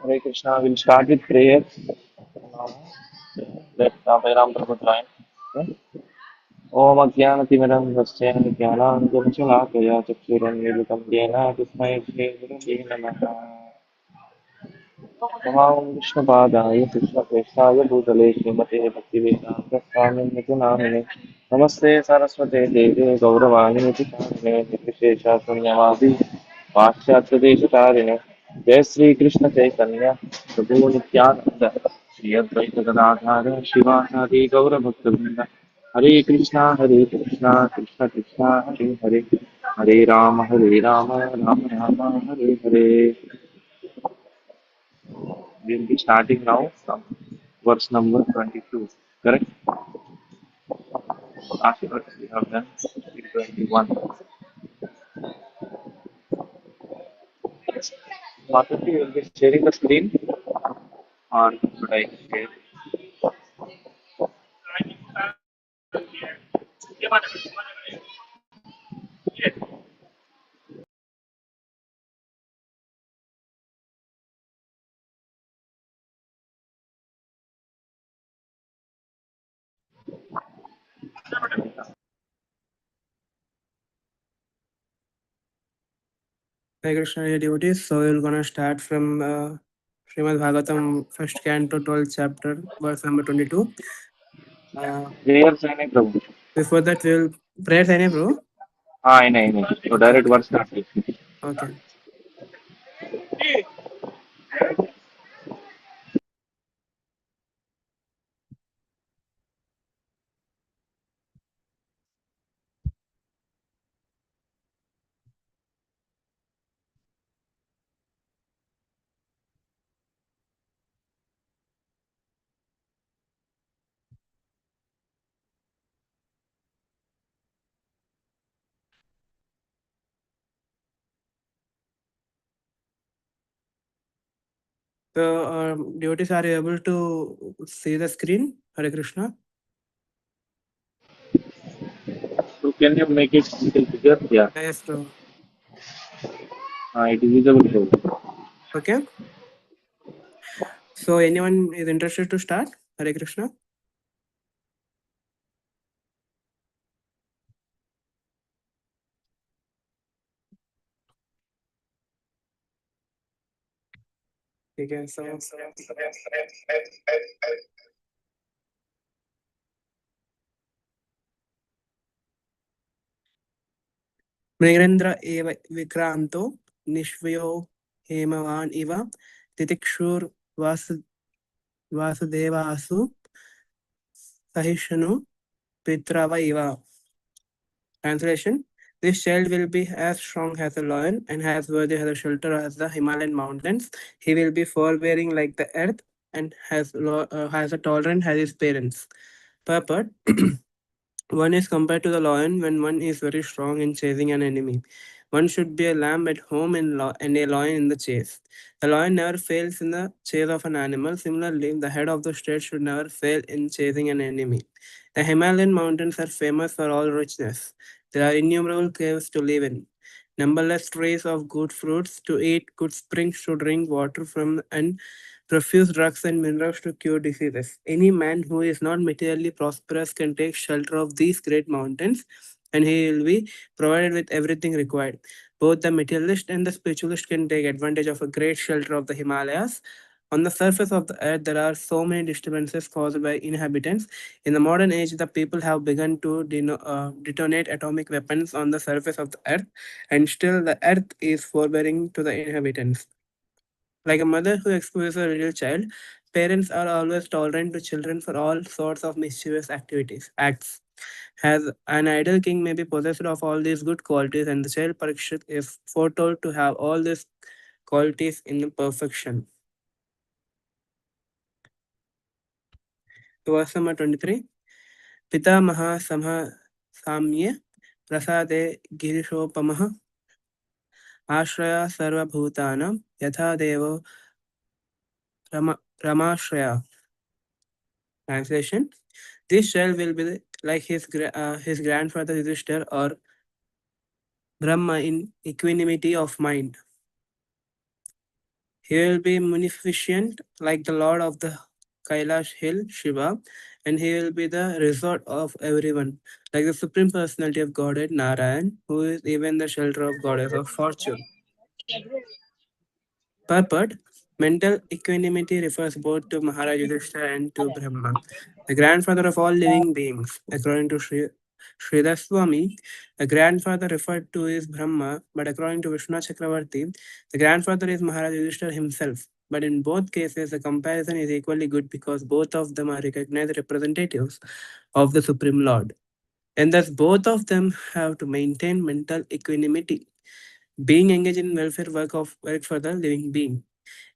Hare Krishna. We'll start with prayer. Now, let Ram Prabhu join. Okay? ॐ अज्ञानतिमिरन्धस्य ज्ञानाञ्जनशलाकया चक्षुरुन्मीलितं येन तस्मै श्रीगुरवे नमः। नमां विष्णुपादाय कृष्णप्रेष्ठाय भूतले श्रीमते भक्तिवेदान्तस्वामिन्विति नामिने नमस्ते सरस्वते देवे गौरवाणि चारिणे निर्विशेषशून्यवादी पाश्चात्यदेशतारिणे जय श्री कृष्ण चैतन्य प्रभु नित्यानंद श्री अद्वैत गदाधर शिवासादि गौरभक्तवृंद हरे Krishna Krishna Krishna Hare Hare Hare Ram Ram Ram Hare Hare. We'll be starting now from verse number 22. Correct? Last verse we have done 21. Mataji, you will be sharing the screen or should I share? Hare Krishna, dear devotees. So we're gonna start from Srimad Bhagavatam, first canto, 12th chapter, verse number 22. Prayer sign Prabhu. Before that, we'll prayer sign, bro. हाँ नहीं तो Okay, direct okay, verse start. okay. So, devotees, are you able to see the screen? Hare Krishna. So can you make it little bigger? Yeah, Yes, bro. it is visible. Bro. Okay. So, anyone is interested to start? Hare Krishna. Okay. So, Mrigendra eva Vikranto Nishvyo Hemavan Iva Titikshur Vasudevasu Sahishanu Pitrava Iva. Translation: This child will be as strong as a lion and as worthy as a shelter as the Himalayan mountains. He will be forbearing like the earth and has a tolerant as his parents. Purport: One is compared to the lion when one is very strong in chasing an enemy. One should be a lamb at home and a lion in the chase. The lion never fails in the chase of an animal. Similarly, the head of the state should never fail in chasing an enemy. The Himalayan mountains are famous for all richness. There are innumerable caves to live in, numberless trees of good fruits to eat, good springs to drink water from, and profuse drugs and minerals to cure diseases. Any man who is not materially prosperous can take shelter of these great mountains, and he will be provided with everything required. Both the materialist and the spiritualist can take advantage of a great shelter of the Himalayas. On the surface of the earth, there are so many disturbances caused by inhabitants. In the modern age, the people have begun to detonate atomic weapons on the surface of the earth, and still the earth is forbearing to the inhabitants. Like a mother who exposes a little child, parents are always tolerant to children for all sorts of mischievous acts. As an ideal king may be possessed of all these good qualities, and the child Parikshit is foretold to have all these qualities in perfection. Verse number 23. Pita Maha Samha Samye Prasade Girishopamaha Ashraya Sarva Bhutanam Yatha Devo Ramashraya. Translation: This child will be like his grandfather Yudhishthir or Brahma in equanimity of mind. He will be munificent like the lord of the Kailash hill, Shiva, and he will be the resort of everyone, like the supreme personality of Godhead, Narayan, who is even the shelter of goddess of fortune. Purport: Mental equanimity refers both to Maharaj Yudhishthira and to Brahma, the grandfather of all living beings. According to Sridhar Swami, the grandfather referred to is Brahma, but according to Vishnu Chakravarti, the grandfather is Maharaj Yudhishthira himself. But in both cases, the comparison is equally good because both of them are recognized representatives of the Supreme Lord. And thus, both of them have to maintain mental equanimity, being engaged in welfare work for the living being.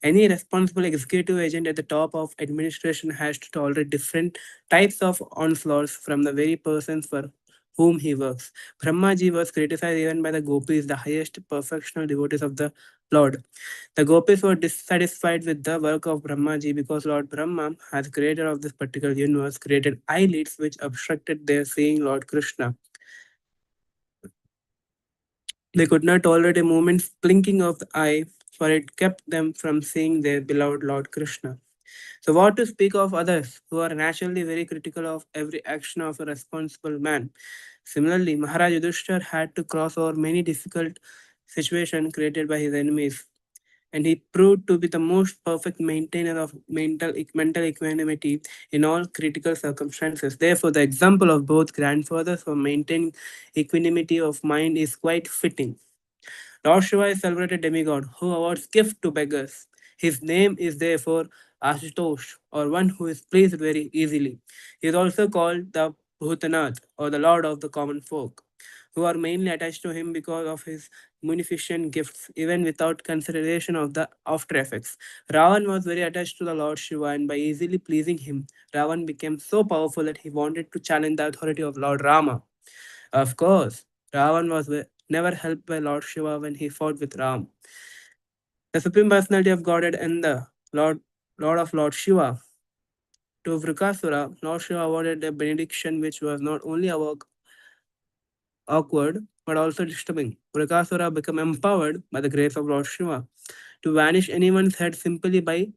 Any responsible executive agent at the top of administration has to tolerate different types of onslaughts from the very persons for whom he works. Brahmaji was criticized even by the gopis, the highest perfectional devotees of the Lord. The gopis were dissatisfied with the work of Brahmaji because Lord Brahma, as creator of this particular universe, created eyelids which obstructed their seeing Lord Krishna. They could not tolerate a moment's blinking of the eye, for it kept them from seeing their beloved Lord Krishna. So, what to speak of others who are naturally very critical of every action of a responsible man? Similarly, Maharaj Yudhishthir had to cross over many difficult situations created by his enemies, and he proved to be the most perfect maintainer of mental equanimity in all critical circumstances. Therefore, the example of both grandfathers for maintaining equanimity of mind is quite fitting. Lord Shiva is celebrated demigod who awards gift to beggars. His name is therefore Ashutosh, or one who is pleased very easily. He is also called the Bhutanath, or the Lord of the common folk, who are mainly attached to him because of his munificent gifts, even without consideration of the after effects. Ravan was very attached to the Lord Shiva, and by easily pleasing him, Ravan became so powerful that he wanted to challenge the authority of Lord Rama. Of course, Ravan was never helped by Lord Shiva when he fought with Ram. The Supreme Personality of Godhead and the Lord, Lord of Lord Shiva. To Vrikasura, Lord Shiva awarded a benediction which was not only awkward but also disturbing. Vrikasura became empowered by the grace of Lord Shiva to vanish anyone's head simply by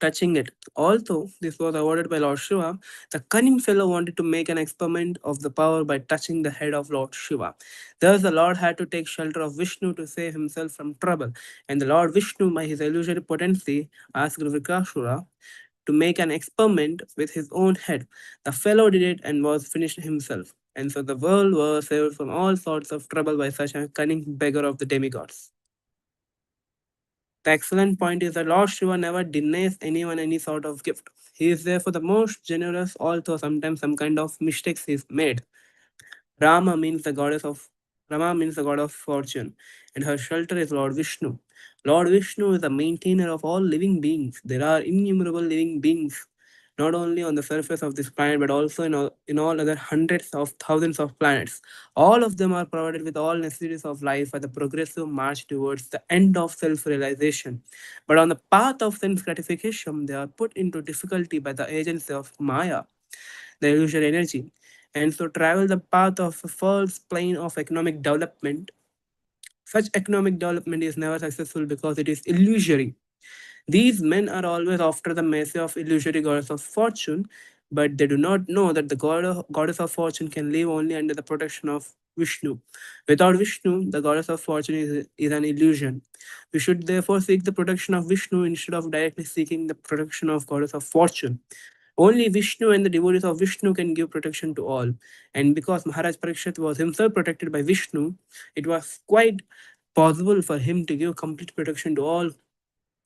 touching it. Although this was awarded by Lord Shiva, the cunning fellow wanted to make an experiment of the power by touching the head of Lord Shiva. Thus, the Lord had to take shelter of Vishnu to save himself from trouble, and the Lord Vishnu, by his illusory potency, asked Vrikasura to make an experiment with his own head. The fellow did it and was finished himself. And so the world was saved from all sorts of trouble by such a cunning beggar of the demigods. The excellent point is that Lord Shiva never denies anyone any sort of gift. He is therefore the most generous, although sometimes some kind of mistakes is made. Rama means the goddess of Rama means the god of fortune, and her shelter is Lord Vishnu. Lord Vishnu is the maintainer of all living beings. There are innumerable living beings, not only on the surface of this planet, but also in all other hundreds of thousands of planets. All of them are provided with all necessities of life for the progressive march towards the end of self realization. But on the path of sense gratification, they are put into difficulty by the agency of Maya, the illusory energy, and so travel the path of a false plane of economic development. Such economic development is never successful because it is illusory. These men are always after the mercy of illusory goddess of fortune, but they do not know that the goddess of fortune can live only under the protection of Vishnu. Without Vishnu, the goddess of fortune is an illusion. We should therefore seek the protection of Vishnu instead of directly seeking the protection of goddess of fortune. Only Vishnu and the devotees of Vishnu can give protection to all. And because Maharaj Parikshit was himself protected by Vishnu, it was quite possible for him to give complete protection to all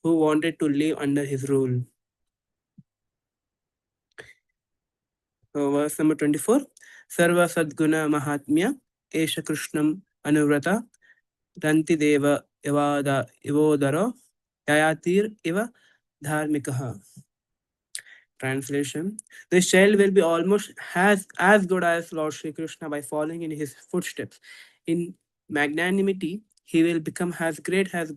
who wanted to live under his rule. Verse number 24. Sarva Sadguna Mahatmya Esha Krishnam Anuvrata Ranti Deva Ivodara Yayatir Iva Dharmikaha. Translation: this child will be almost as good as Lord Sri Krishna by following in his footsteps. In magnanimity, he will become as great as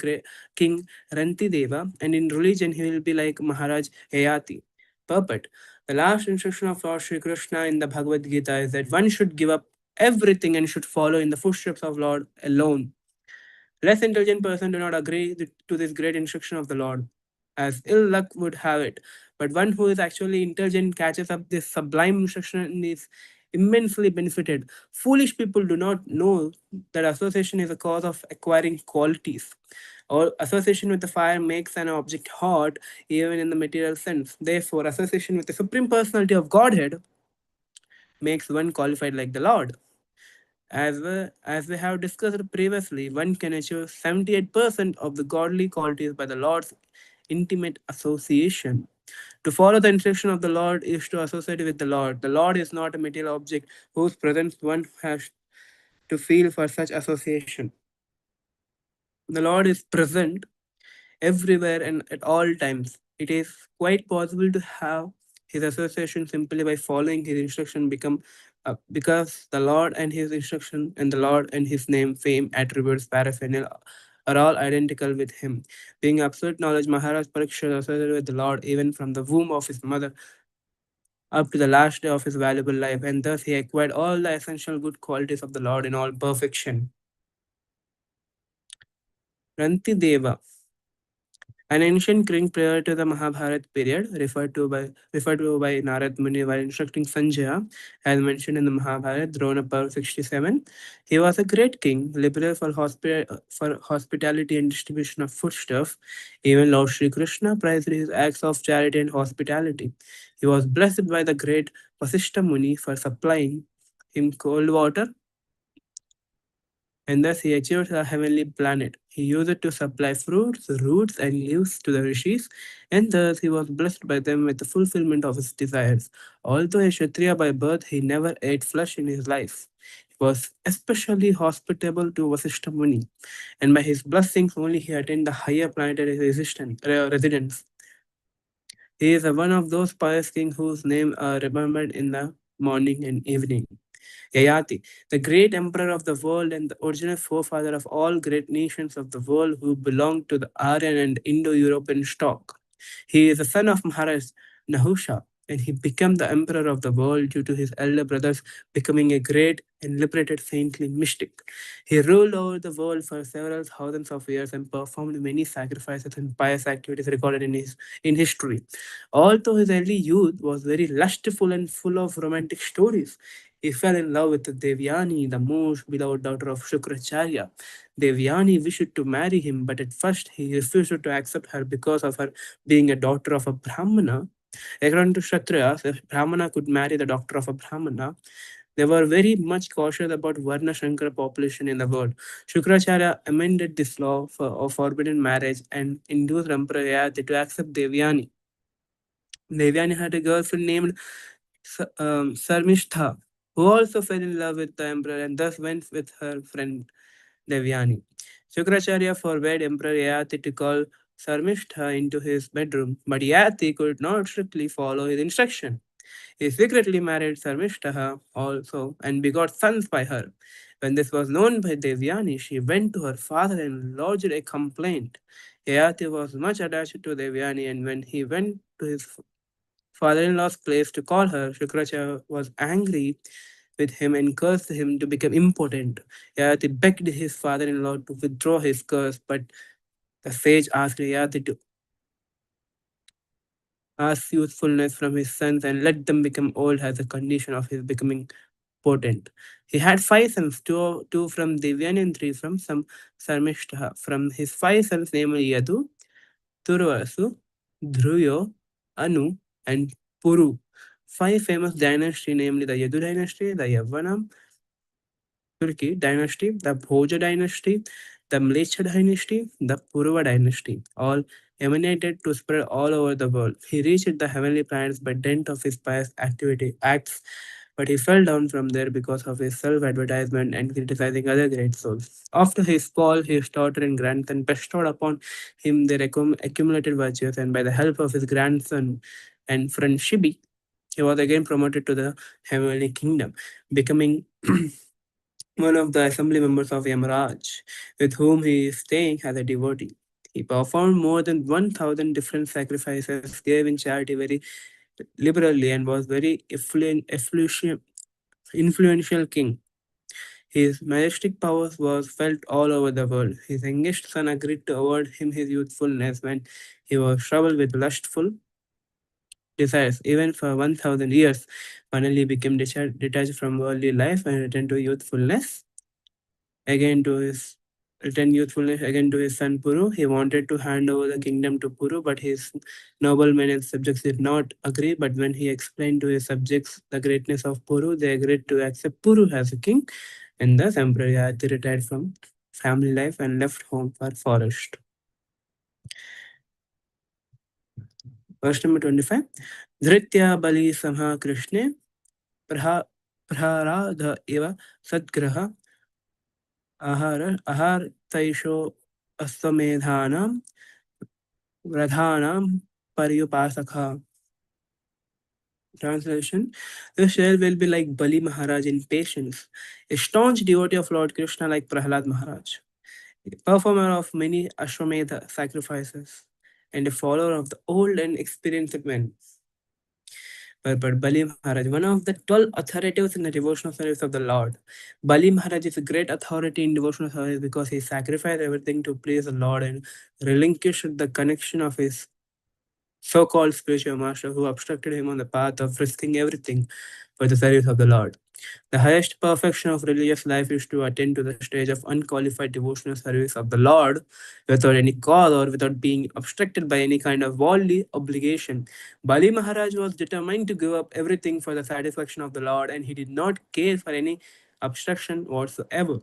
King Rantideva, and in religion, he will be like Maharaj Ayati. Purport: the last instruction of Lord Sri Krishna in the Bhagavad Gita is that one should give up everything and should follow in the footsteps of Lord alone. Less intelligent person do not agree to this great instruction of the Lord, as ill luck would have it. But one who is actually intelligent catches up this sublime instruction and is immensely benefited. Foolish people do not know that association is a cause of acquiring qualities. Or association with the fire makes an object hot, even in the material sense. Therefore, association with the Supreme Personality of Godhead makes one qualified like the Lord. As we have discussed previously, one can achieve 78% of the godly qualities by the Lord's intimate association. To follow the instruction of the Lord is to associate with the Lord. The Lord is not a material object whose presence one has to feel for such association. The Lord is present everywhere and at all times. It is quite possible to have his association simply by following his instruction become because the Lord and his instruction and the Lord and his name, fame, attributes, paraphernalia are all identical with him. Being absolute knowledge, Maharaj Parikshit associated with the Lord even from the womb of his mother up to the last day of his valuable life, and thus he acquired all the essential good qualities of the Lord in all perfection. Ranti Deva, an ancient king prior to the Mahabharat period, referred to by Narad Muni while instructing Sanjaya, as mentioned in the Mahabharata, Drona Parv 67. He was a great king, liberal for hospitality and distribution of foodstuff. Even Lord Sri Krishna prized his acts of charity and hospitality. He was blessed by the great Vasishtha Muni for supplying him cold water, and thus he achieved a heavenly planet. He used it to supply fruits, roots, and leaves to the rishis, and thus he was blessed by them with the fulfillment of his desires. Although a Kshatriya by birth, he never ate flesh in his life. He was especially hospitable to Vasishtha Muni, and by his blessings only he attained the higher planetary residence. He is one of those pious kings whose name are remembered in the morning and evening. Yayati, the great emperor of the world and the original forefather of all great nations of the world who belonged to the Aryan and Indo-European stock. He is the son of Maharaj Nahusha, and he became the emperor of the world due to his elder brothers becoming a great and liberated saintly mystic. He ruled over the world for several thousands of years and performed many sacrifices and pious activities recorded in history. Although his early youth was very lustful and full of romantic stories, he fell in love with Devyani, the most beloved daughter of Shukracharya. Devyani wished to marry him, but at first he refused to accept her because of her being a daughter of a Brahmana. According to Kshatriyas, if Brahmana could marry the daughter of a Brahmana, they were very much cautious about Varna Shankara population in the world. Shukracharya amended this law of forbidden marriage and induced Emperor Yayati to accept Devyani. Devyani had a girlfriend named Sarmishtha, who also fell in love with the emperor and thus went with her friend Devyani. Shukracharya forbade Emperor Yayati to call Sarmishtha into his bedroom, but Yayati could not strictly follow his instruction. He secretly married Sarmishtaha also and begot sons by her. When this was known by Devyani, she went to her father and lodged a complaint. Yayati was much attached to Devyani, and when he went to his father-in-law's place to call her, Shukracharya was angry with him and cursed him to become impotent. Yayati begged his father-in-law to withdraw his curse, but the sage asked Yayati to ask youthfulness from his sons and let them become old as a condition of his becoming potent. He had five sons, two from Divyan and three from some Sarmishtaha. From his five sons, namely Yadu, Turvasu, Dhruyo, Anu, and Puru. Five famous dynasties, namely the Yadu dynasty, the Yavanam, Turkey dynasty, the Bhoja dynasty, the Mlecha dynasty, the Purva dynasty, all emanated to spread all over the world. He reached the heavenly planets by dint of his pious acts, but he fell down from there because of his self-advertisement and criticizing other great souls. After his fall, his daughter and grandson bestowed upon him their accumulated virtues, and by the help of his grandson and friend Shibi, he was again promoted to the heavenly kingdom, becoming one of the assembly members of Yamaraj, with whom he is staying as a devotee. He performed more than 1,000 different sacrifices, gave in charity very liberally, and was very influential king. His majestic powers was felt all over the world. His youngest son agreed to award him his youthfulness when he was troubled with lustful desires. Even for 1,000 years, finally became detached from worldly life and returned to youthfulness again to his return youthfulness again to his son Puru. He wanted to hand over the kingdom to Puru, but his noblemen and subjects did not agree. But when he explained to his subjects the greatness of Puru, they agreed to accept Puru as a king, and thus Emperor Yadati retired from family life and left home for forest. Verse number 25. Dhritya Bali Samha Krishne Praha Praharadha Eva Satgraha Ahar Taisho Astamedhanam Radhanam Paryupasakha. Translation: the share will be like Bali Maharaj in patience, a staunch devotee of Lord Krishna like Prahlad Maharaj, a performer of many Ashwamedha sacrifices, and a follower of the old and experienced men. But Bali Maharaj, one of the 12 authorities in the devotional service of the Lord. Bali Maharaj is a great authority in devotional service because he sacrificed everything to please the Lord and relinquished the connection of his so-called spiritual master who obstructed him on the path of risking everything for the service of the Lord. The highest perfection of religious life is to attain to the stage of unqualified devotional service of the Lord without any cause or without being obstructed by any kind of worldly obligation. Bali Maharaj was determined to give up everything for the satisfaction of the Lord, and he did not care for any obstruction whatsoever.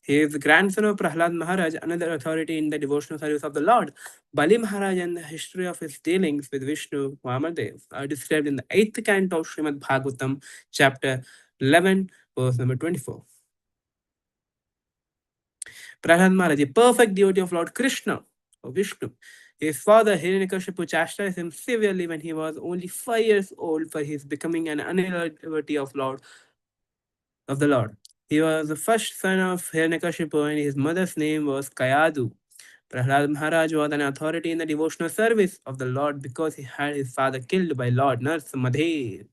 He is the grandson of Prahlad Maharaj, another authority in the devotional service of the Lord. Bali Maharaj and the history of his dealings with Vishnu Vamadev are described in the 8th canto of Srimad Bhagavatam, chapter 11, verse number 24. Prahlad Maharaj, a perfect devotee of Lord Krishna, or Vishnu. His father Hiranyakashipu chastised him severely when he was only 5 years old for his becoming an unalloyed devotee of Lord of the Lord. He was the first son of Hiranyakashipu and his mother's name was Kayadu. Prahlad Maharaj was an authority in the devotional service of the Lord because he had his father killed by Lord Narsamadhe,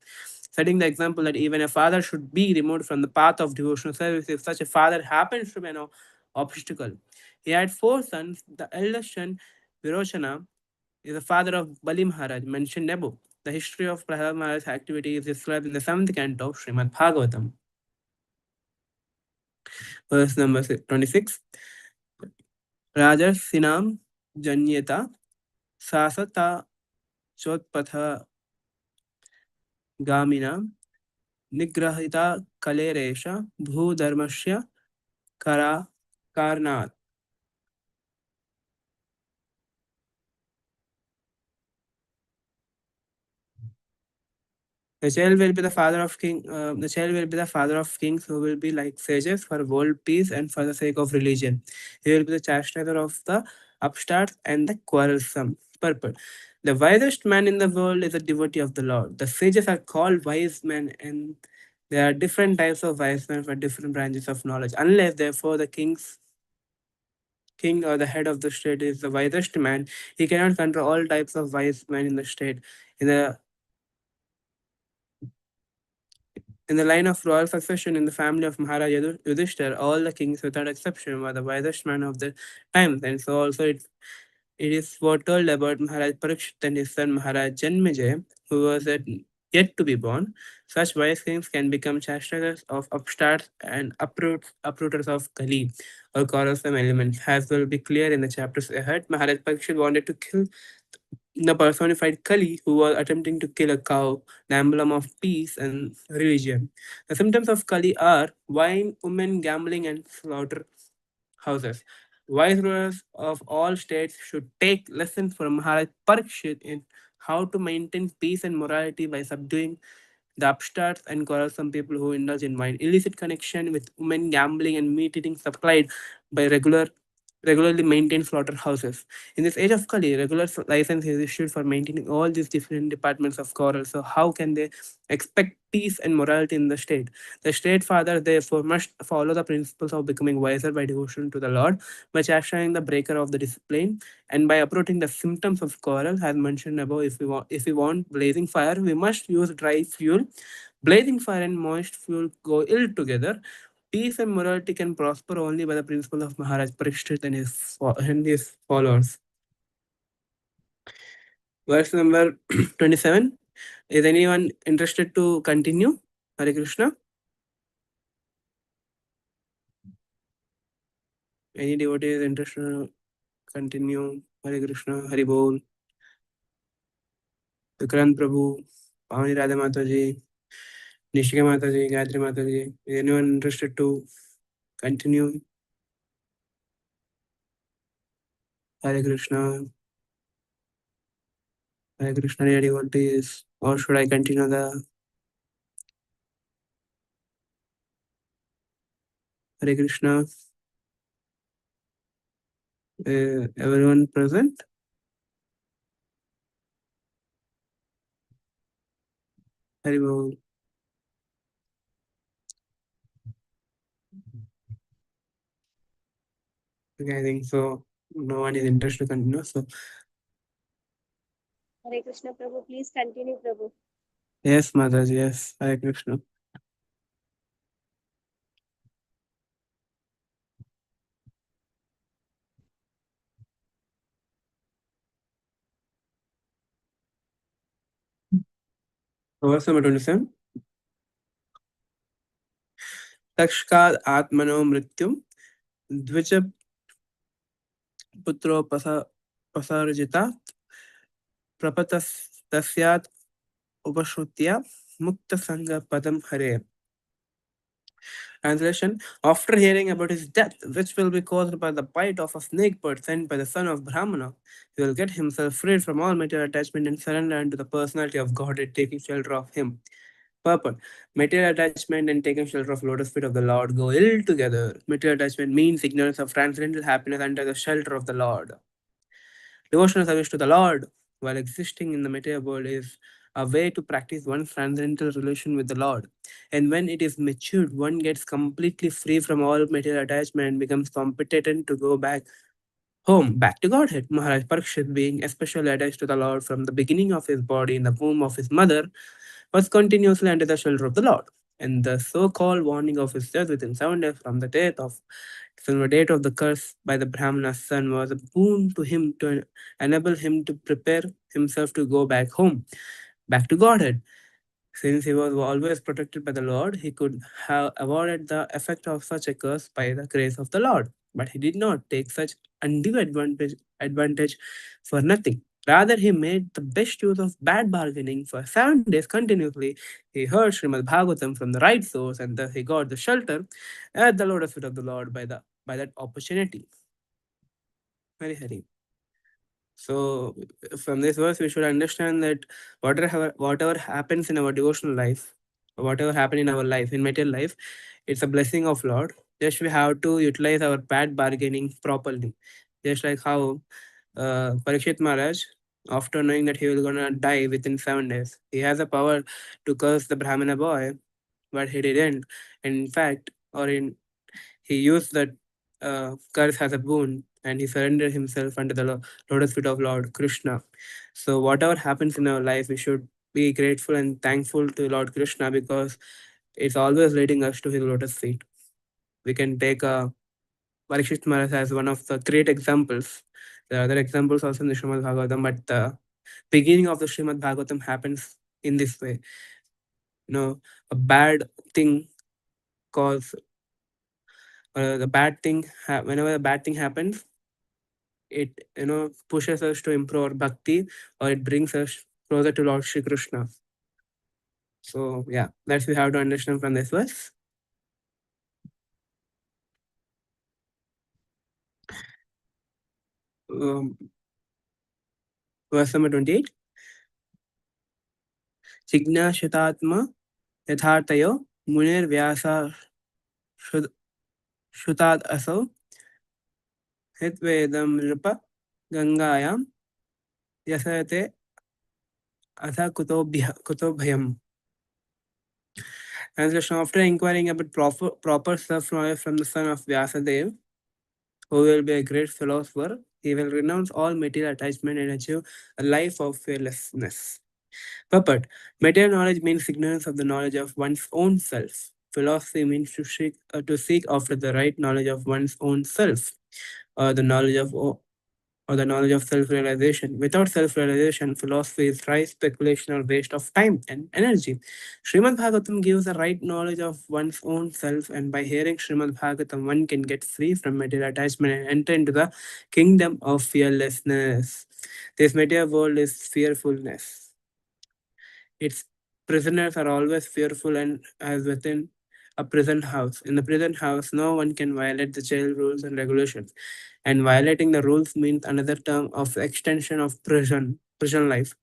setting the example that even a father should be removed from the path of devotional service if such a father happens to be an obstacle. He had four sons. The eldest son, Virochana, is the father of Bali Maharaj, mentioned above. The history of Prahlad Maharaj's activity is described in the seventh canto of Srimad Bhagavatam, verse number 26. Rajarsinam Janyeta Sasata Chotpatha Gamina Nigrahita Kaleresha Bhudharmasya Kara Karnat. The child will be the father of king. The child will be the father of kings who will be like sages for world peace and for the sake of religion. He will be the chastiser of the upstarts and the quarrelsome. Purport. The wisest man in the world is a devotee of the Lord. The sages are called wise men, and there are different types of wise men for different branches of knowledge. Unless, therefore, the king or the head of the state is the wisest man, he cannot control all types of wise men in the state. In the In the line of royal succession in the family of Maharaj Yudhishthir, all the kings without exception were the wisest men of the times, and so also it is foretold about Maharaj Parikshit and his son Maharaj Janmejay, who was yet to be born. Such wise kings can become chastisers of upstarts and uprooters of Kali or quarrelsome elements, as will be clear in the chapters ahead. Maharaj Parikshit wanted to kill the personified Kali, who was attempting to kill a cow, the emblem of peace and religion. The symptoms of Kali are wine, women, gambling, and slaughter houses. Wise rulers of all states should take lessons from Maharaj Parikshit in how to maintain peace and morality by subduing the upstarts and quarrelsome people who indulge in wine. Illicit connection with women, gambling, and meat eating supplied by regularly maintained slaughterhouses. In this age of Kali, regular license is issued for maintaining all these different departments of quarrel. So how can they expect peace and morality in the state? The state father therefore must follow the principles of becoming wiser by devotion to the Lord, by chastening the breaker of the discipline, and by uprooting the symptoms of quarrel, as mentioned above. If we want blazing fire, we must use dry fuel. Blazing fire and moist fuel go ill together. Peace and morality can prosper only by the principle of Maharaj Parikshit and his followers. Verse number 27. Is anyone interested to continue? Hare Krishna. Any devotee is interested to continue? Hare Krishna. Hare Bol. Vikrant Prabhu. Pavani Radha Mataji. Nishika Mataji. Gayatri Mataji. Is anyone interested to continue? Hare Krishna. Hare Krishna, dear devotees. Or should I continue the Hare Krishna? Everyone present? Hare Bol. Okay, I think so. No one is interested to continue. So, Hare Krishna Prabhu, please continue Prabhu. yes, Mataji, yes. Hare Krishna. Verse number 27. Takshkad Atmano Mrityum Dvija Putro Pasarjita Prapatas Tasyat Upashutya Mukta Sangha Padam Hare. Translation. After hearing about his death, which will be caused by the bite of a snake bird sent by the son of Brahmana, he will get himself freed from all material attachment and surrender unto the personality of Godhead, taking shelter of him. Purport. Material attachment and taking shelter of lotus feet of the Lord go ill together. Material attachment means ignorance of transcendental happiness under the shelter of the Lord. Devotional service to the Lord while existing in the material world is a way to practice one's transcendental relation with the Lord. And when it is matured, one gets completely free from all material attachment and becomes competent to go back home, back to Godhead. Maharaj Parikshit, being especially attached to the Lord from the beginning of his body in the womb of his mother, was continuously under the shelter of the Lord. And the so-called warning of his death within 7 days from the date of the curse by the Brahmana's son was a boon to him to enable him to prepare himself to go back home, back to Godhead. Since he was always protected by the Lord, he could have avoided the effect of such a curse by the grace of the Lord. But he did not take such undue advantage for nothing. Rather, he made the best use of bad bargaining. For 7 days continuously, he heard Srimad Bhagavatam from the right source, and thus he got the shelter at the lotus feet of the Lord by that opportunity. Very Hari. So, from this verse, we should understand that whatever happens in our devotional life, whatever happen in our life, in material life, it's a blessing of Lord. Just we have to utilize our bad bargaining properly. Just like how Parikshit Maharaj, after knowing that he was gonna die within 7 days, he has a power to curse the Brahmana boy, but he didn't. In fact, he used that curse as a boon and he surrendered himself under the lotus feet of Lord Krishna. So, whatever happens in our life, we should be grateful and thankful to Lord Krishna because it's always leading us to his lotus feet. We can take Parikshit Maharaj as one of the great examples. There are other examples also in the Srimad Bhagavatam, but the beginning of the Srimad Bhagavatam happens in this way. A bad thing cause the bad thing whenever the bad thing happens, it pushes us to improve our bhakti or it brings us closer to Lord Shri Krishna. So yeah, that's we have to understand from this verse. Um, verse number 28. Jignashitatma yathartayo munir vyasa shutad aso hitvedam nripa gangayam yasate atha kuto bhayam. Translation: after inquiring about proper self-knowledge from the son of Vyasadeva, who will be a great philosopher, he will renounce all material attachment and achieve a life of fearlessness. Purport: material knowledge means ignorance of the knowledge of one's own self. Philosophy means to seek after the right knowledge of one's own self, or the knowledge of self-realization. Without self-realization, philosophy is dry speculation or waste of time and energy. Srimad Bhagavatam gives the right knowledge of one's own self, and by hearing Srimad Bhagavatam, one can get free from material attachment and enter into the kingdom of fearlessness. This material world is fearfulness. Its prisoners are always fearful and as within a prison house. In the prison house, no one can violate the jail rules and regulations. And violating the rules means another term of extension of prison life.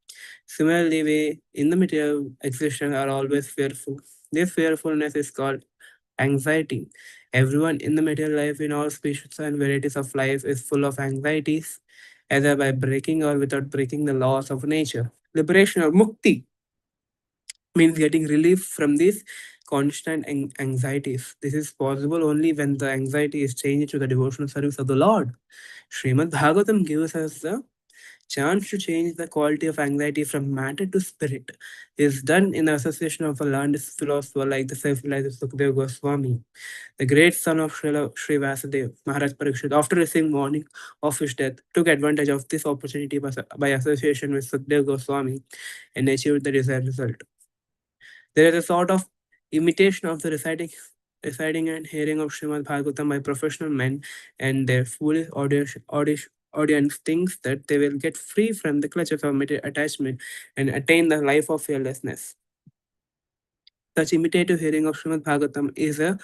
Similarly, we in the material existence are always fearful. This fearfulness is called anxiety. Everyone in the material life in all species and varieties of life is full of anxieties, either by breaking or without breaking the laws of nature. Liberation or mukti means getting relief from these constant anxieties. This is possible only when the anxiety is changed to the devotional service of the Lord. Srimad Bhagavatam gives us the chance to change the quality of anxiety from matter to spirit. It is done in the association of a learned philosopher like the self-realized Sukadeva Goswami, the great son of Sri Vasudeva. Maharaj Parikshit, after receiving warning of his death, took advantage of this opportunity by association with Sukadeva Goswami and achieved the desired result. There is a sort of imitation of the reciting and hearing of Srimad Bhagavatam by professional men, and their foolish audience thinks that they will get free from the clutches of material attachment and attain the life of fearlessness. Such imitative hearing of Srimad Bhagavatam is a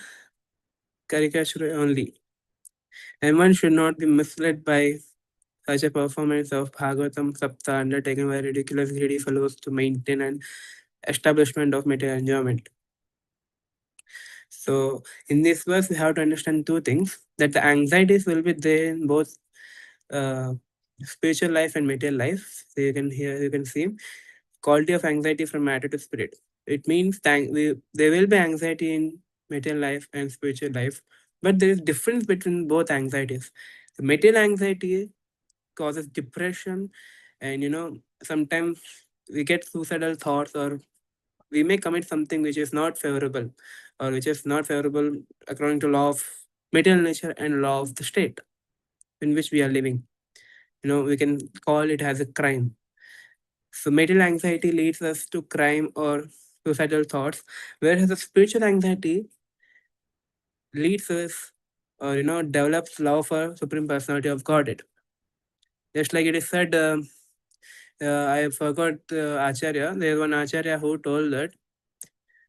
caricature only, and one should not be misled by such a performance of Bhagavatam Sapta undertaken by ridiculous greedy fellows to maintain an establishment of material enjoyment. So in this verse, we have to understand two things: that the anxieties will be there in both uh, spiritual life and material life. So you can see quality of anxiety from matter to spirit. It means there will be anxiety in material life and spiritual life, but there is difference between both anxieties. The material anxiety causes depression, and sometimes we get suicidal thoughts, or we may commit something which is not favorable, or which is not favorable according to law of material nature and law of the state in which we are living. We can call it as a crime. So material anxiety leads us to crime or suicidal thoughts, whereas the spiritual anxiety leads us, or develops love for supreme personality of Godhead. Just like it is said, I forgot Acharya. There is one Acharya who told that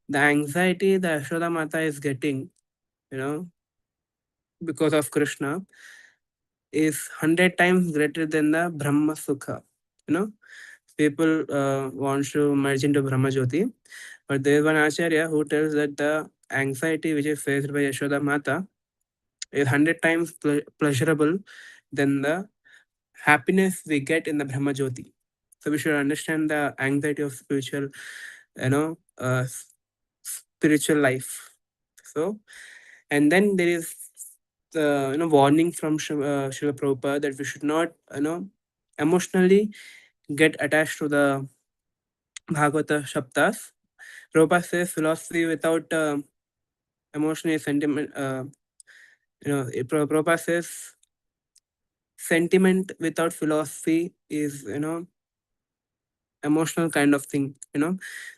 the anxiety the Yashoda Mata is getting, you know, because of Krishna, is 100 times greater than the Brahma Sukha. You know, people want to merge into Brahma Jyoti, but there is one Acharya who tells that the anxiety which is faced by Yashoda Mata is 100 times pleasurable than the happiness we get in the Brahma Jyoti. So we should understand the anxiety of spiritual, spiritual life. So, and then there is the warning from Srila Prabhupada that we should not emotionally get attached to the Bhagavata Shaptas. Prabhupada says philosophy without emotion is sentiment. Prabhupada says sentiment without philosophy is emotional kind of thing. So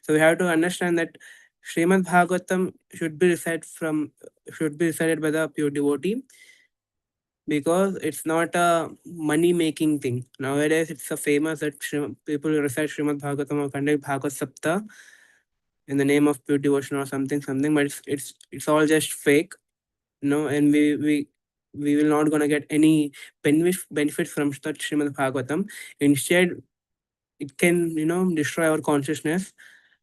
we have to understand that Srimad Bhagavatam should be recited by the pure devotee, because it's not a money making thing. Nowadays, it's a famous that people recite Srimad Bhagavatam or conduct Bhagavad Sapta in the name of pure devotion or something, but it's all just fake, and we will not gonna get any benefit from that Srimad Bhagavatam. Instead, it can destroy our consciousness.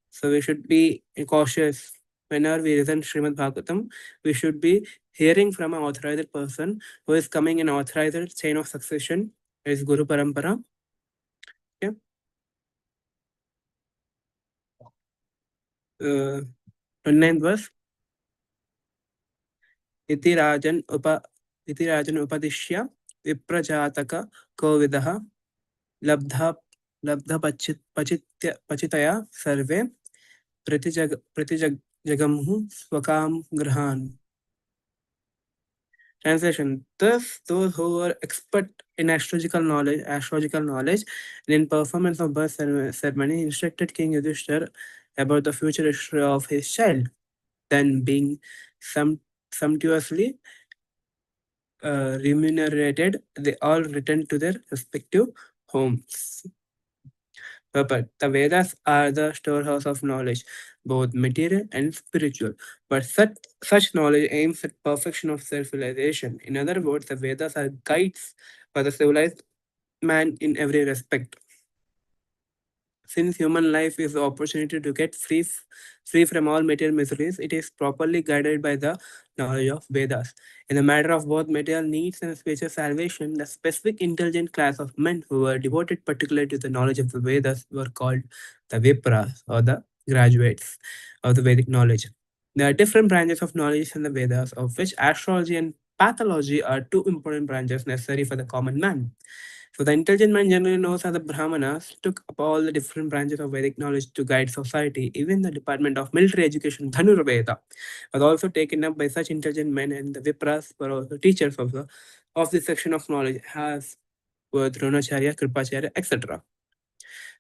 So we should be cautious whenever we listen Srimad Bhagavatam. We should be hearing from an authorized person who is coming in authorized chain of succession, is Guru Parampara. Yeah. 29th verse. इति राजन उपदिश्य विप्रजातक कोविदः लब्धा पचितया सर्वे प्रतिजगमुः स्वकाम गृहान्. Translation: Thus, those who were expert in astrological knowledge, and in performance of birth ceremony, instructed King Yudhishthir about the future history of his child. Then, being sumptuously remunerated, they all returned to their respective homes. But the Vedas are the storehouse of knowledge, both material and spiritual. But such knowledge aims at perfection of self-realization. In other words, the Vedas are guides for the civilized man in every respect. Since human life is the opportunity to get free from all material miseries, it is properly guided by the knowledge of Vedas. In the matter of both material needs and spiritual salvation, the specific intelligent class of men who were devoted particularly to the knowledge of the Vedas were called the Vipras, or the graduates of the Vedic knowledge. There are different branches of knowledge in the Vedas, of which astrology and pathology are two important branches necessary for the common man. So the intelligent man generally knows how the Brahmanas took up all the different branches of Vedic knowledge to guide society. Even the Department of Military Education, Dhanurveda, was also taken up by such intelligent men, and the Vipras were also teachers of this section of knowledge, as were Dronacharya, Kripacharya, etc.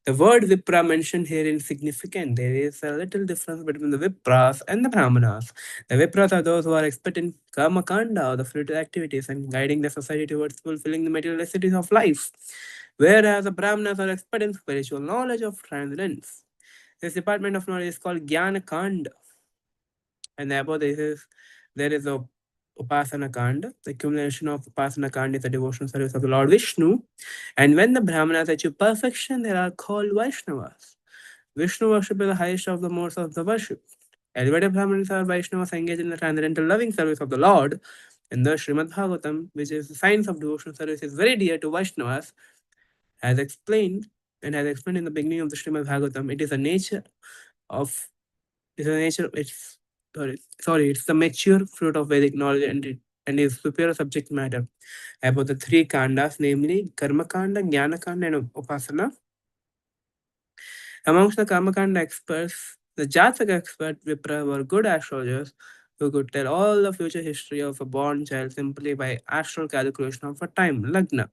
The word Vipra mentioned here is significant. There is a little difference between the Vipras and the Brahmanas. The Vipras are those who are expert in Karma Kanda, or the fruitive activities, and guiding the society towards fulfilling the material necessities of life. Whereas the Brahmanas are expert in spiritual knowledge of transcendence. This department of knowledge is called Jnana Kanda. And above there is a Upasana Kanda. The accumulation of Upasana Kanda is the devotional service of the Lord Vishnu. And when the Brahmanas achieve perfection, they are called Vaishnavas. Vishnu worship is the highest of the modes of the worship. Elevated Brahmanas are Vaishnavas engaged in the transcendental loving service of the Lord. And the Srimad Bhagavatam, which is the science of devotional service, is very dear to Vaishnavas. As explained, and as explained in the beginning of the Srimad Bhagavatam, it is a nature of it's a nature it's it's the mature fruit of Vedic knowledge and is superior subject matter about the three kandas, namely Karma Kanda, Jnana Kanda, and Upasana. Amongst the Karmakanda experts, the Jataka expert Vipra were good astrologers who could tell all the future history of a born child simply by astral calculation of a time, Lagna.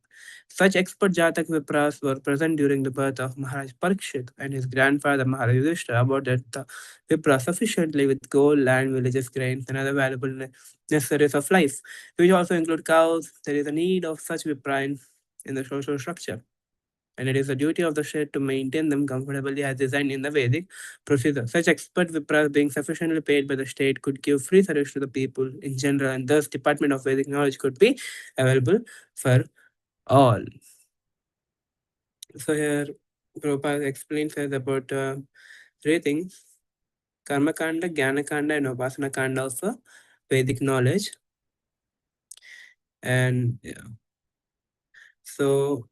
Such expert Jatak Vipras were present during the birth of Maharaj Parikshit and his grandfather Maharaj Yudhishthira awarded the Vipra sufficiently with gold, land, villages, grains, and other valuable necessaries of life, which also include cows. There is a need of such Vipra in the social structure, and it is the duty of the state to maintain them comfortably as designed in the Vedic procedure. Such expert Vipras being sufficiently paid by the state could give free service to the people in general, and thus Department of Vedic Knowledge could be available for all. So here Prabhupada explains us about three things: Karma Kanda, Jnana Kanda, and Upasana Kanda of Vedic knowledge. And yeah. So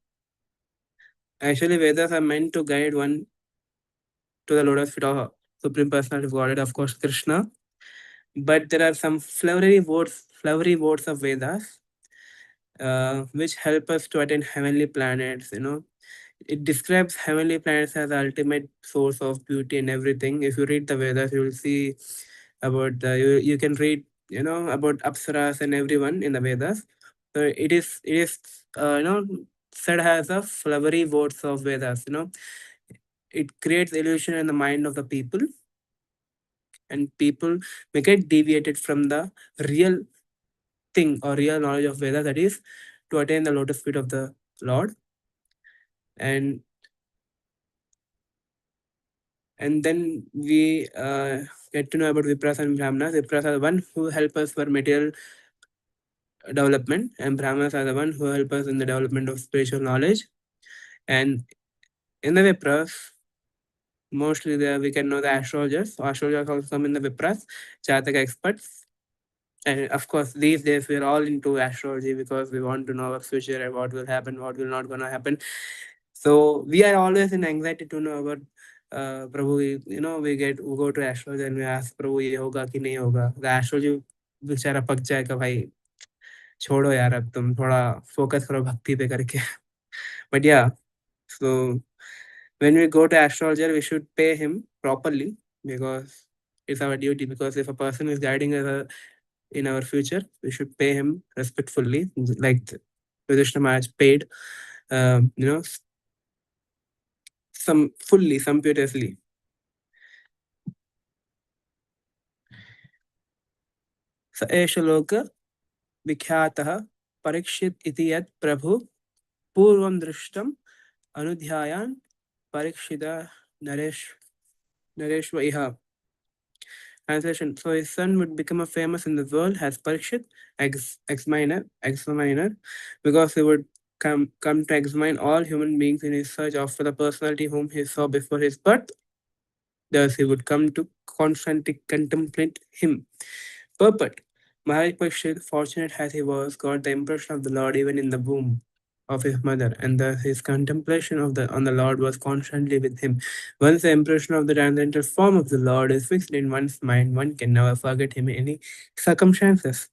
actually Vedas are meant to guide one to the lotus feet of Supreme Personality of Godhead, of course, Krishna. But there are some flowery words of Vedas, which help us to attain heavenly planets. It describes heavenly planets as the ultimate source of beauty and everything. If you read the Vedas, you will see about you can read about Apsaras and everyone in the Vedas. So it is said as a flowery words of Vedas. It creates illusion in the mind of the people, and people may get deviated from the real thing or real knowledge of Veda, that is to attain the lotus feet of the Lord. And then we get to know about Vipras and Brahmanas. Vipras are the one who help us for material development, and Brahmanas are the one who help us in the development of spiritual knowledge. And in the Vipras, mostly we can know the astrologers. So astrologers also come in the Vipras, Jataka experts. And of course, these days we're all into astrology because we want to know our future and what will happen, what will not gonna happen. So we are always in anxiety to know about Prabhu. We go to astrology and we ask Prabhu ये होगा कि नहीं होगा. The astrology बेचारा पक जाएगा भाई. छोड़ो यार अब तुम थोड़ा focus करो भक्ति पे करके. But yeah, so when we go to astrologer, we should pay him properly because it's our duty. Because if a person is guiding us in our future, we should pay him respectfully, like Yudhishthira Maharaj paid, some fully, sumptuously. स एष लोक विख्यातः परीक्षित इति यत् प्रभु पूर्वं दृष्टम् अनुध्यायान् परीक्षित नरेश्व इह. Translation: So his son would become a famous in the world as Parikshit, examiner, because he would come to examine all human beings in his search after the personality whom he saw before his birth. Thus he would come to constantly contemplate him. Purport: Maharaj Parikshit, fortunate as he was, got the impression of the Lord even in the womb of his mother, and thus his contemplation on the Lord was constantly with him. Once the impression of the transcendental form of the Lord is fixed in one's mind, one can never forget him in any circumstances.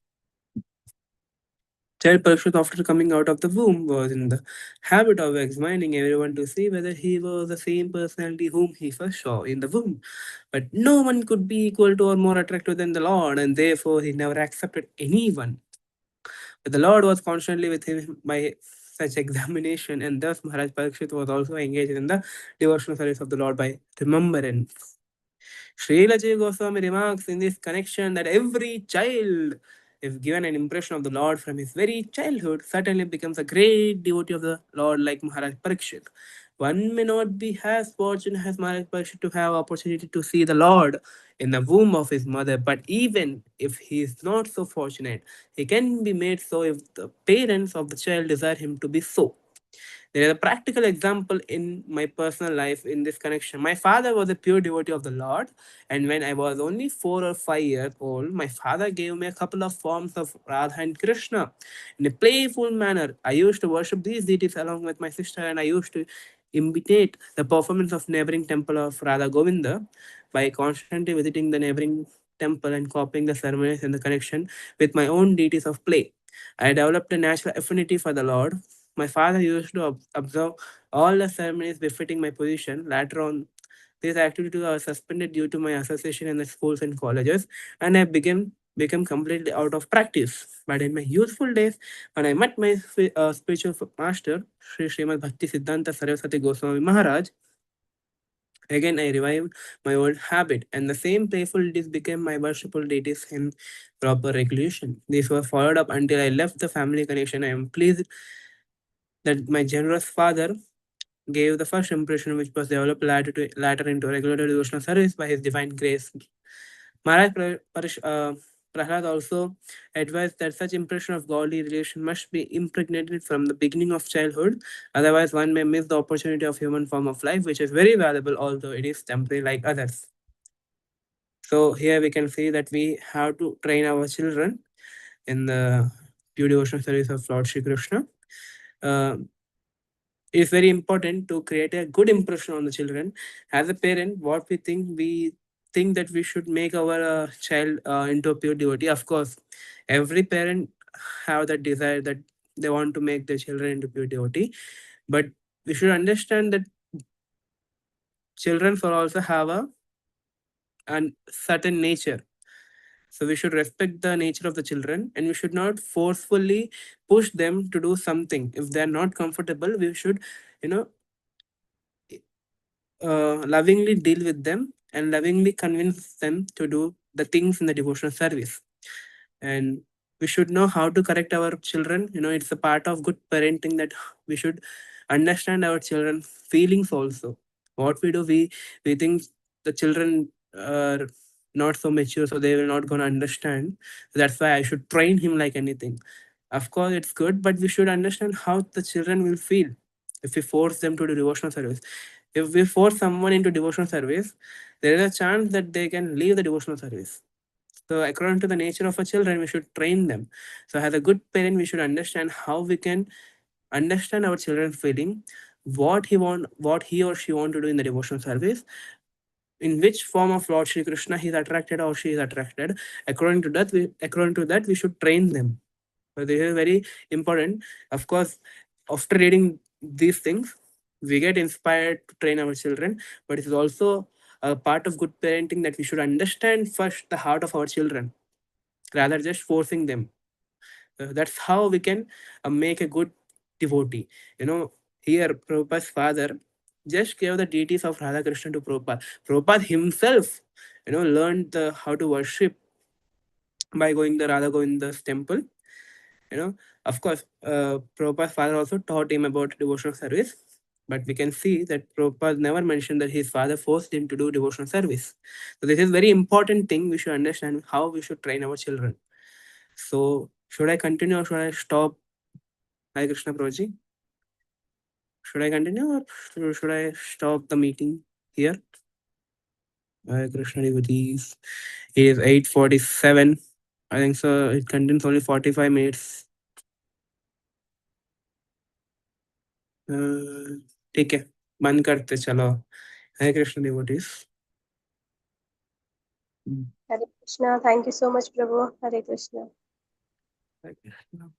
Child Parikshit, after coming out of the womb, was in the habit of examining everyone to see whether he was the same personality whom he first saw in the womb. But no one could be equal to or more attractive than the Lord, and therefore he never accepted anyone. But the Lord was constantly with him by such examination, and thus Maharaj Parikshit was also engaged in the devotional service of the Lord by remembrance. Srila J. Goswami remarks in this connection that every child, if given an impression of the Lord from his very childhood, certainly becomes a great devotee of the Lord like Maharaj Parikshit. One may not be as fortunate as Maharaj Parikshit to have opportunity to see the Lord in the womb of his mother, but even if he is not so fortunate, he can be made so if the parents of the child desire him to be so. There is a practical example in my personal life in this connection. My father was a pure devotee of the Lord, and when I was only 4 or 5 years old, my father gave me a couple of forms of Radha and Krishna in a playful manner. I used to worship these deities along with my sister, and I used to imitate the performance of neighboring temple of Radha Govinda by constantly visiting the neighboring temple and copying the ceremonies and the connection with my own deities of play. I developed a natural affinity for the Lord. My father used to observe all the ceremonies befitting my position. Later on, these activities were suspended due to my association in the schools and colleges, and I became completely out of practice. But in my youthful days, when I met my spiritual master, Sri Srimad Bhakti Siddhanta Saraswati Goswami Maharaj, again I revived my old habit, and the same playful deities became my worshipful deities in proper regulation. These were followed up until I left the family connection. I am pleased that my generous father gave the first impression, which was developed later into regular devotional service by his divine grace. Maharaj Prahlad also advised that such impression of godly relation must be impregnated from the beginning of childhood. Otherwise, one may miss the opportunity of human form of life, which is very valuable, although it is temporary like others. So here we can see that we have to train our children in the pure devotional service of Lord Shri Krishna. Uh, it's very important to create a good impression on the children. As a parent, what we think that we should make our child into a pure devotee. Of course, every parent have that desire that they want to make their children into pure devotee, but we should understand that children will also have a certain nature. So we should respect the nature of the children, and we should not forcefully push them to do something. If they are not comfortable, we should, you know, lovingly deal with them and lovingly convince them to do the things in the devotional service. And we should know how to correct our children. It's a part of good parenting that we should understand our children's feelings also. What we do, we think the children are not so mature, so they will not gonna understand. That's why I should train him like anything. Of course, it's good, but we should understand how the children will feel if we force them to do devotional service. If we force someone into devotional service, there is a chance that they can leave the devotional service. So according to the nature of a children, we should train them. So as a good parent, we should understand how we can understand our children's feeling, what he or she want to do in the devotional service, in which form of Lord Shri Krishna he is attracted or she is attracted. According to that, we should train them. So this is very important. Of course, after reading these things, we get inspired to train our children, but it is also a part of good parenting that we should understand first the heart of our children rather just forcing them. That's how we can make a good devotee. Here Prabhupada's father just gave the deities of Radha Krishna to Prabhupada. Prabhupada himself, learned how to worship by going to Radha Govinda's temple. You know, of course, Prabhupada's father also taught him about devotional service. But we can see that Prabhupada never mentioned that his father forced him to do devotional service. So this is very important thing. We should understand how we should train our children. So should I continue or should I stop, Hare Krishna Prabhuji? Should I continue or should I stop the meeting here? Hare Krishna devotees. It is 8:47. I think so. It contains only 45 minutes. ठीक है, बंद करते चलो. Hare Krishna devotees. Hare Krishna. Thank you so much, Prabhu. Hare Krishna. Hare Krishna.